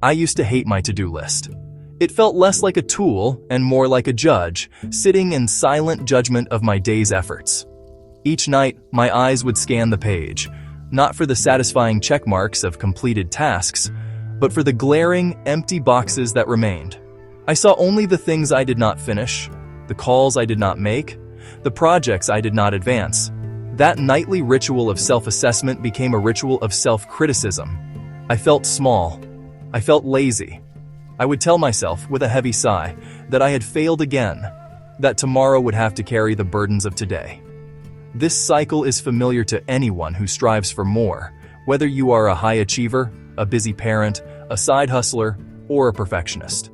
I used to hate my to-do list. It felt less like a tool and more like a judge, sitting in silent judgment of my day's efforts. Each night, my eyes would scan the page, not for the satisfying check marks of completed tasks, but for the glaring, empty boxes that remained. I saw only the things I did not finish, the calls I did not make, the projects I did not advance. That nightly ritual of self-assessment became a ritual of self-criticism. I felt small. I felt lazy. I would tell myself, with a heavy sigh, that I had failed again, that tomorrow would have to carry the burdens of today. This cycle is familiar to anyone who strives for more, whether you are a high achiever, a busy parent, a side hustler, or a perfectionist.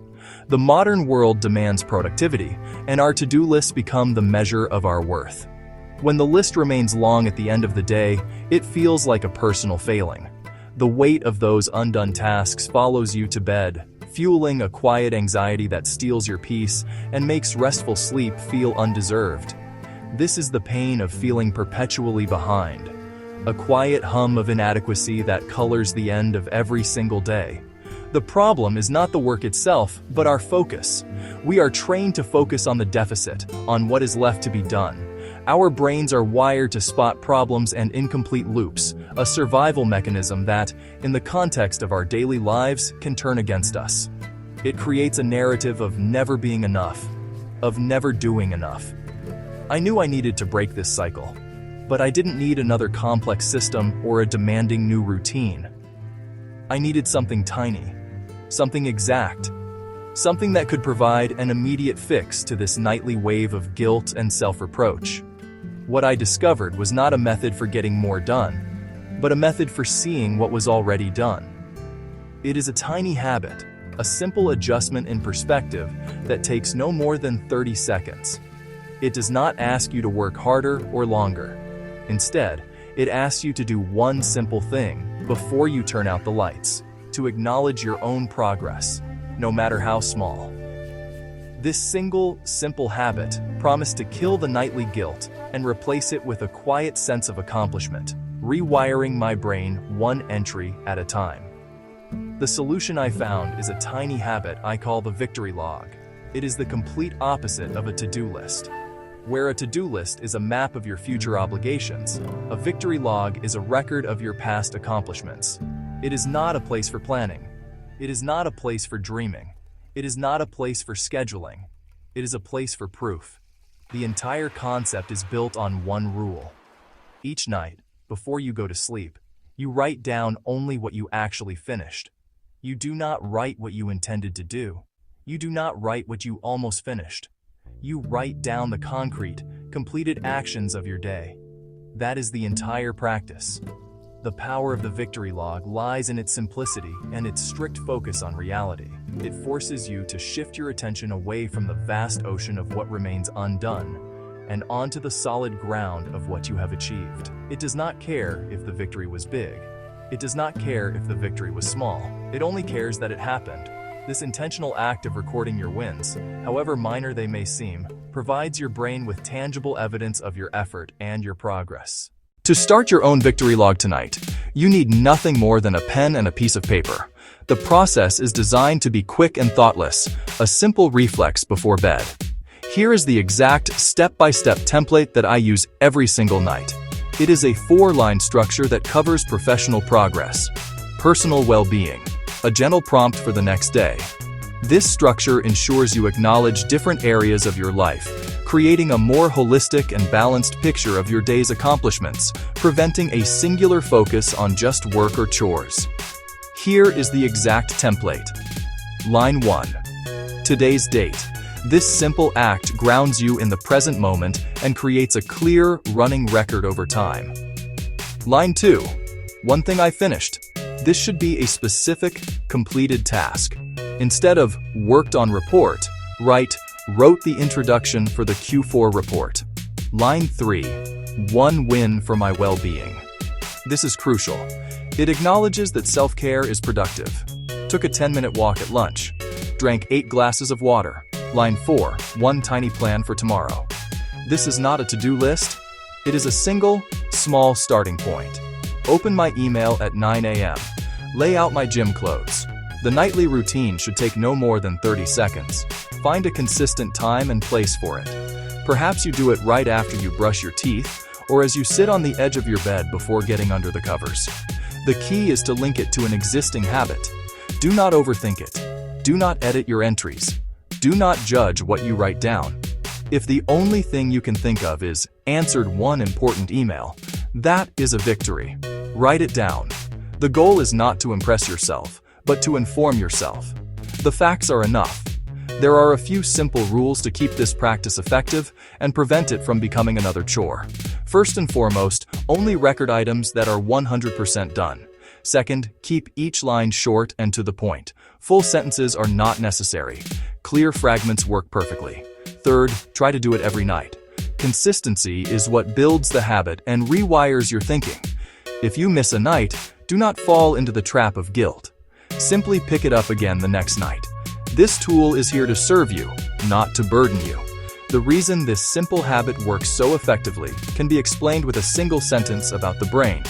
The modern world demands productivity, and our to-do lists become the measure of our worth. When the list remains long at the end of the day, it feels like a personal failing. The weight of those undone tasks follows you to bed, fueling a quiet anxiety that steals your peace and makes restful sleep feel undeserved. This is the pain of feeling perpetually behind, a quiet hum of inadequacy that colors the end of every single day. The problem is not the work itself, but our focus. We are trained to focus on the deficit, on what is left to be done. Our brains are wired to spot problems and incomplete loops, a survival mechanism that, in the context of our daily lives, can turn against us. It creates a narrative of never being enough, of never doing enough. I knew I needed to break this cycle, but I didn't need another complex system or a demanding new routine. I needed something tiny, something exact, something that could provide an immediate fix to this nightly wave of guilt and self-reproach. What I discovered was not a method for getting more done, but a method for seeing what was already done. It is a tiny habit, a simple adjustment in perspective that takes no more than 30 seconds. It does not ask you to work harder or longer. Instead, it asks you to do one simple thing before you turn out the lights, to acknowledge your own progress, no matter how small. This single, simple habit promised to kill the nightly guilt and replace it with a quiet sense of accomplishment, rewiring my brain one entry at a time. The solution I found is a tiny habit I call the victory log. It is the complete opposite of a to-do list. Where a to-do list is a map of your future obligations, a victory log is a record of your past accomplishments. It is not a place for planning. It is not a place for dreaming. It is not a place for scheduling. It is a place for proof. The entire concept is built on one rule. Each night, before you go to sleep, you write down only what you actually finished. You do not write what you intended to do. You do not write what you almost finished. You write down the concrete, completed actions of your day. That is the entire practice. The power of the victory log lies in its simplicity and its strict focus on reality. It forces you to shift your attention away from the vast ocean of what remains undone and onto the solid ground of what you have achieved. It does not care if the victory was big. It does not care if the victory was small. It only cares that it happened. This intentional act of recording your wins, however minor they may seem, provides your brain with tangible evidence of your effort and your progress. To start your own victory log tonight, you need nothing more than a pen and a piece of paper. The process is designed to be quick and thoughtless, a simple reflex before bed. Here is the exact step-by-step template that I use every single night. It is a 4-line structure that covers professional progress, personal well-being, a gentle prompt for the next day. This structure ensures you acknowledge different areas of your life, creating a more holistic and balanced picture of your day's accomplishments, preventing a singular focus on just work or chores. Here is the exact template. Line 1. Today's date. This simple act grounds you in the present moment and creates a clear, running record over time. Line 2. One thing I finished. This should be a specific, completed task. Instead of worked on report, write wrote the introduction for the Q4 report. Line 3. One win for my well-being. This is crucial. It acknowledges that self-care is productive. Took a 10-minute walk at lunch. Drank 8 glasses of water. Line 4. One tiny plan for tomorrow. This is not a to-do list. It is a single, small starting point. Open my email at 9 a.m. Lay out my gym clothes. The nightly routine should take no more than 30 seconds. Find a consistent time and place for it. Perhaps you do it right after you brush your teeth, or as you sit on the edge of your bed before getting under the covers. The key is to link it to an existing habit. Do not overthink it. Do not edit your entries. Do not judge what you write down. If the only thing you can think of is answered one important email, that is a victory. Write it down. The goal is not to impress yourself, but to inform yourself. The facts are enough. There are a few simple rules to keep this practice effective and prevent it from becoming another chore. First and foremost, only record items that are 100% done. Second, keep each line short and to the point. Full sentences are not necessary. Clear fragments work perfectly. Third, try to do it every night. Consistency is what builds the habit and rewires your thinking. If you miss a night, do not fall into the trap of guilt. Simply pick it up again the next night. This tool is here to serve you, not to burden you. The reason this simple habit works so effectively can be explained with a single sentence about the brain.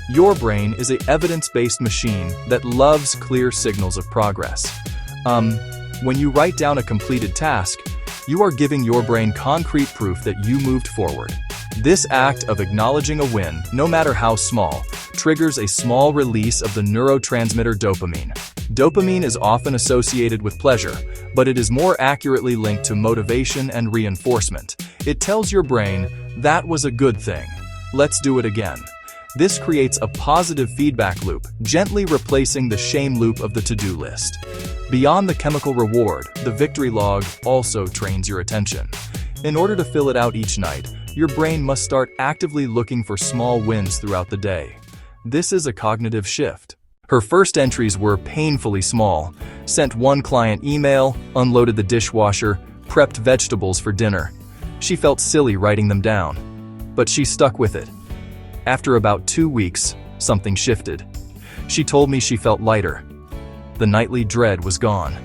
Your brain is an evidence-based machine that loves clear signals of progress. When you write down a completed task, you are giving your brain concrete proof that you moved forward. This act of acknowledging a win, no matter how small, triggers a small release of the neurotransmitter dopamine. Dopamine is often associated with pleasure, but it is more accurately linked to motivation and reinforcement. It tells your brain, that was a good thing. Let's do it again. This creates a positive feedback loop, gently replacing the shame loop of the to-do list. Beyond the chemical reward, the victory log also trains your attention. In order to fill it out each night, your brain must start actively looking for small wins throughout the day. This is a cognitive shift. Her first entries were painfully small. Sent one client email, unloaded the dishwasher, prepped vegetables for dinner. She felt silly writing them down, but she stuck with it. After about 2 weeks, something shifted. She told me she felt lighter. The nightly dread was gone.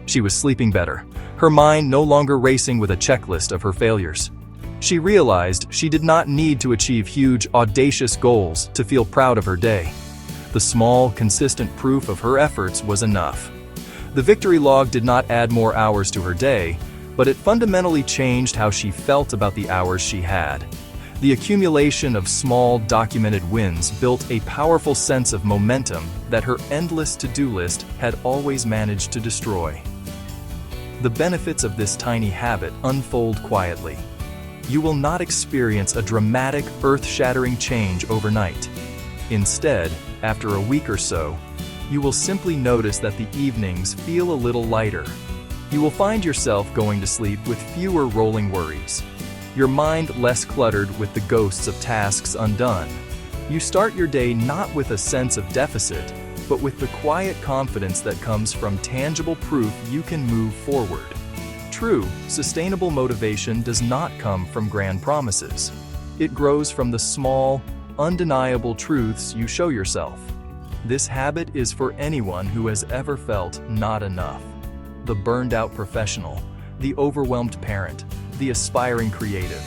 She was sleeping better, her mind no longer racing with a checklist of her failures. She realized she did not need to achieve huge, audacious goals to feel proud of her day. The small, consistent proof of her efforts was enough. The victory log did not add more hours to her day, but it fundamentally changed how she felt about the hours she had. The accumulation of small, documented wins built a powerful sense of momentum that her endless to-do list had always managed to destroy. The benefits of this tiny habit unfold quietly. You will not experience a dramatic, earth-shattering change overnight. Instead, after a week or so, you will simply notice that the evenings feel a little lighter. You will find yourself going to sleep with fewer rolling worries. Your mind less cluttered with the ghosts of tasks undone. You start your day not with a sense of deficit, but with the quiet confidence that comes from tangible proof you can move forward. True, sustainable motivation does not come from grand promises. It grows from the small, undeniable truths you show yourself. This habit is for anyone who has ever felt not enough. The burned-out professional, the overwhelmed parent, the aspiring creative.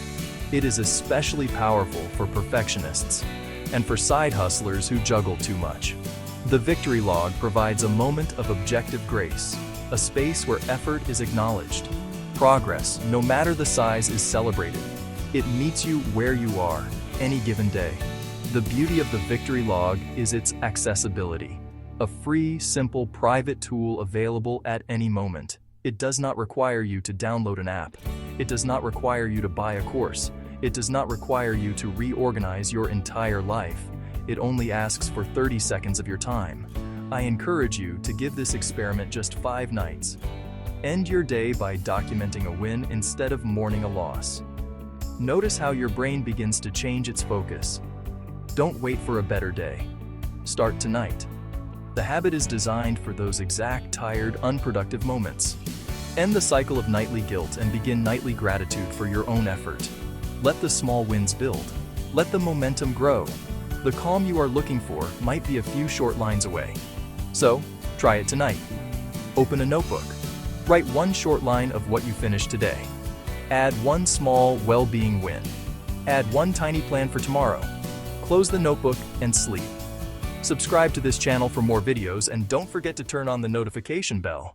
It is especially powerful for perfectionists and for side hustlers who juggle too much. The victory log provides a moment of objective grace, a space where effort is acknowledged. Progress, no matter the size, is celebrated. It meets you where you are, any given day. The beauty of the victory log is its accessibility. A free, simple, private tool available at any moment. It does not require you to download an app. It does not require you to buy a course. It does not require you to reorganize your entire life. It only asks for 30 seconds of your time. I encourage you to give this experiment just 5 nights. End your day by documenting a win instead of mourning a loss. Notice how your brain begins to change its focus. Don't wait for a better day. Start tonight. The habit is designed for those exact tired, unproductive moments. End the cycle of nightly guilt and begin nightly gratitude for your own effort. Let the small wins build. Let the momentum grow. The calm you are looking for might be a few short lines away. So, try it tonight. Open a notebook. Write one short line of what you finished today. Add one small well-being win. Add one tiny plan for tomorrow. Close the notebook and sleep. Subscribe to this channel for more videos and don't forget to turn on the notification bell.